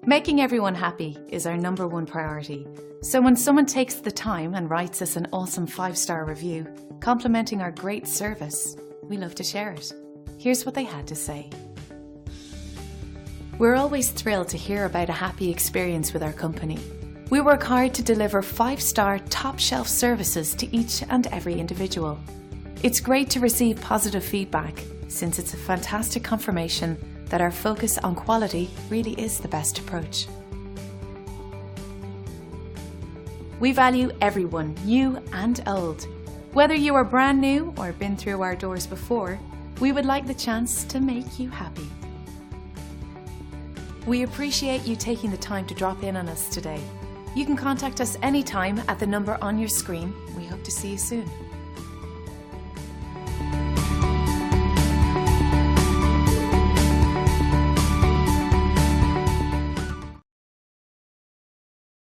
Making everyone happy is our #1 priority. So when someone takes the time and writes us an awesome 5-star review, complimenting our great service, we love to share it. Here's what they had to say. We're always thrilled to hear about a happy experience with our company. We work hard to deliver 5-star top-shelf services to each and every individual. It's great to receive positive feedback, since it's a fantastic confirmation that our focus on quality really is the best approach. We value everyone, new and old. Whether you are brand new or been through our doors before, we would like the chance to make you happy. We appreciate you taking the time to drop in on us today. You can contact us anytime at the number on your screen. We hope to see you soon.